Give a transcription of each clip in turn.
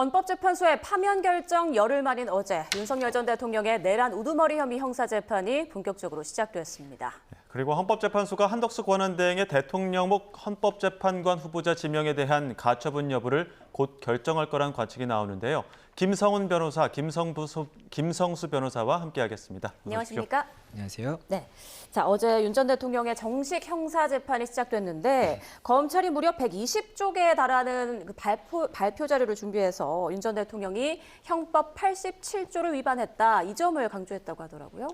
헌법재판소의 파면 결정 열흘 만인 어제 윤석열 전 대통령의 내란 우두머리 혐의 형사재판이 본격적으로 시작됐습니다. 그리고 헌법재판소가 한덕수 권한대행의 대통령목 헌법재판관 후보자 지명에 대한 가처분 여부를 곧 결정할 거란 관측이 나오는데요. 김성훈 변호사, 김성수 변호사와 함께하겠습니다. 안녕하십니까? 안녕하세요. 네. 자, 어제 윤 전 대통령의 정식 형사재판이 시작됐는데 검찰이 무려 120쪽에 달하는 발표 자료를 준비해서 윤 전 대통령이 형법 87조를 위반했다. 이 점을 강조했다고 하더라고요.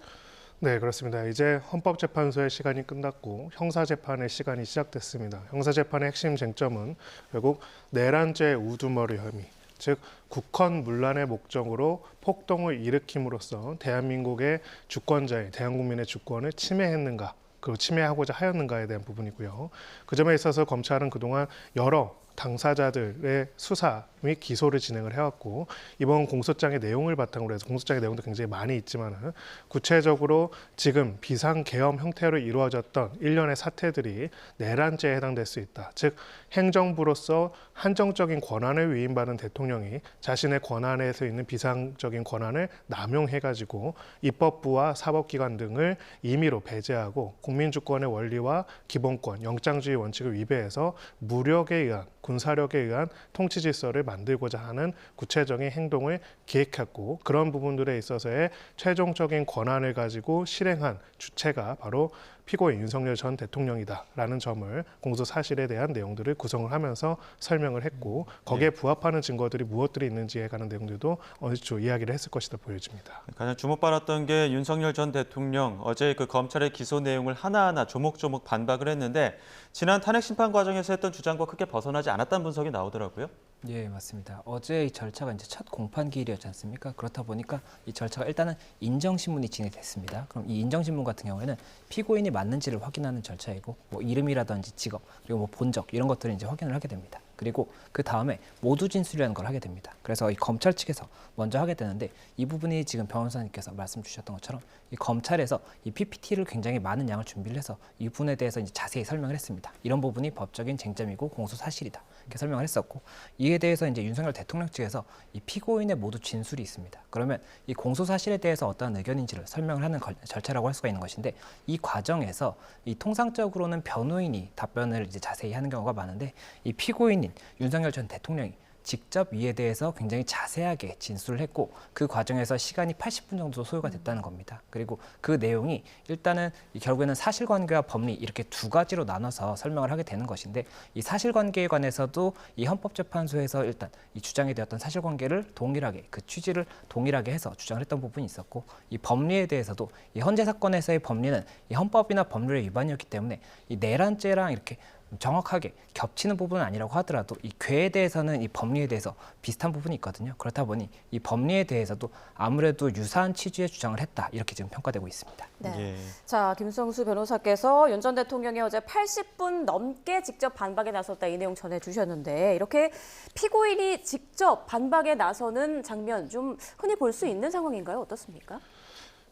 네, 그렇습니다. 이제 헌법재판소의 시간이 끝났고 형사재판의 시간이 시작됐습니다. 형사재판의 핵심 쟁점은 결국 내란죄 우두머리 혐의, 즉 국헌 문란의 목적으로 폭동을 일으킴으로써 대한민국의 주권자인 대한국민의 주권을 침해했는가, 그리고 침해하고자 하였는가에 대한 부분이고요. 그 점에 있어서 검찰은 그동안 여러 당사자들의 수사 및 기소를 진행을 해왔고, 이번 공소장의 내용을 바탕으로 해서 공소장의 내용도 굉장히 많이 있지만 구체적으로 지금 비상계엄 형태로 이루어졌던 일련의 사태들이 내란죄에 해당될 수 있다. 즉 행정부로서 한정적인 권한을 위임받은 대통령이 자신의 권한에서 있는 비상적인 권한을 남용해가지고 입법부와 사법기관 등을 임의로 배제하고 국민주권의 원리와 기본권, 영장주의 원칙을 위배해서 무력에 의한 군사력에 의한 통치 질서를 만들고자 하는 구체적인 행동을 기획했고, 그런 부분들에 있어서의 최종적인 권한을 가지고 실행한 주체가 바로 피고인 윤석열 전 대통령이다라는 점을 공소 사실에 대한 내용들을 구성을 하면서 설명을 했고, 거기에 부합하는 증거들이 무엇들이 있는지에 관한 내용들도 어느 정도 이야기를 했을 것이다 보여집니다. 가장 주목받았던 게 윤석열 전 대통령 어제 그 검찰의 기소 내용을 하나하나 조목조목 반박을 했는데, 지난 탄핵 심판 과정에서 했던 주장과 크게 벗어나지 않았다는 분석이 나오더라고요. 예, 맞습니다. 어제 이 절차가 이제 첫 공판 기일이었지 않습니까? 그렇다 보니까 이 절차가 일단은 인정신문이 진행됐습니다. 그럼 이 인정신문 같은 경우에는 피고인이 맞는지를 확인하는 절차이고, 뭐 이름이라든지 직업, 그리고 뭐 본적 이런 것들을 이제 확인을 하게 됩니다. 그리고 그 다음에 모두 진술이라는 걸 하게 됩니다. 그래서 이 검찰 측에서 먼저 하게 되는데, 이 부분이 지금 변호사님께서 말씀 주셨던 것처럼 이 검찰에서 이 PPT를 굉장히 많은 양을 준비를 해서 이 부분에 대해서 이제 자세히 설명을 했습니다. 이런 부분이 법적인 쟁점이고 공소 사실이다, 이렇게 설명을 했었고, 이에 대해서 이제 윤석열 대통령 측에서 이 피고인의 모두 진술이 있습니다. 그러면 이 공소 사실에 대해서 어떠한 의견인지를 설명을 하는 절차라고 할 수가 있는 것인데, 이 과정에서 이 통상적으로는 변호인이 답변을 이제 자세히 하는 경우가 많은데, 이 피고인인 윤석열 전 대통령이 직접 이에 대해서 굉장히 자세하게 진술을 했고, 그 과정에서 시간이 80분 정도 소요가 됐다는 겁니다. 그리고 그 내용이 일단은 결국에는 사실관계와 법리 이렇게 두 가지로 나눠서 설명을 하게 되는 것인데, 이 사실관계에 관해서도 이 헌법재판소에서 일단 이 주장이 되었던 사실관계를 동일하게, 그 취지를 동일하게 해서 주장을 했던 부분이 있었고, 이 법리에 대해서도 이 헌재 사건에서의 법리는 이 헌법이나 법률의 위반이었기 때문에 이 내란죄랑 이렇게 정확하게 겹치는 부분은 아니라고 하더라도 이 괴에 대해서는 이 법리에 대해서 비슷한 부분이 있거든요. 그렇다 보니 이 법리에 대해서도 아무래도 유사한 취지의 주장을 했다, 이렇게 지금 평가되고 있습니다. 네. 예. 자, 김성수 변호사께서 윤 전 대통령이 어제 80분 넘게 직접 반박에 나섰다, 이 내용 전해주셨는데, 이렇게 피고인이 직접 반박에 나서는 장면 좀 흔히 볼 수 있는 상황인가요? 어떻습니까?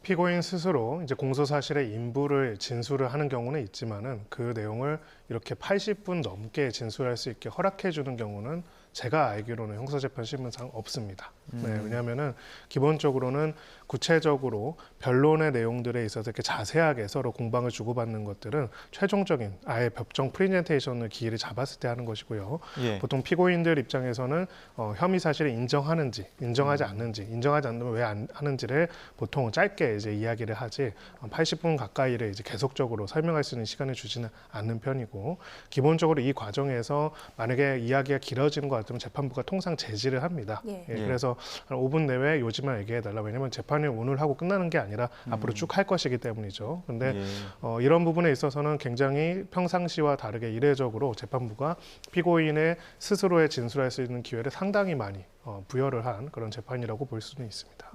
피고인 스스로 이제 공소 사실의 인부를 진술을 하는 경우는 있지만은, 그 내용을 이렇게 80분 넘게 진술할 수 있게 허락해 주는 경우는 제가 알기로는 형사재판 신문상 없습니다. 네, 왜냐하면은 기본적으로는 구체적으로 변론의 내용들에 있어서 이렇게 자세하게 서로 공방을 주고받는 것들은 최종적인 아예 법정 프레젠테이션을 기일을 잡았을 때 하는 것이고요. 예. 보통 피고인들 입장에서는 혐의 사실을 인정하는지, 인정하지 않는지, 인정하지 않으면 왜 안 하는지를 보통 짧게 이제 이야기를 하지 80분 가까이를 이제 계속적으로 설명할 수 있는 시간을 주지는 않는 편이고, 기본적으로 이 과정에서 만약에 이야기가 길어지는 것 같으면 재판부가 통상 제지를 합니다. 예. 그래서 한 5분 내외 요지만 얘기해달라. 왜냐하면 재판이 오늘 하고 끝나는 게 아니라 앞으로 쭉 할 것이기 때문이죠. 그런데 이런 부분에 있어서는 굉장히 평상시와 다르게 이례적으로 재판부가 피고인의 스스로의 진술할 수 있는 기회를 상당히 많이 부여를 한 그런 재판이라고 볼 수는 있습니다.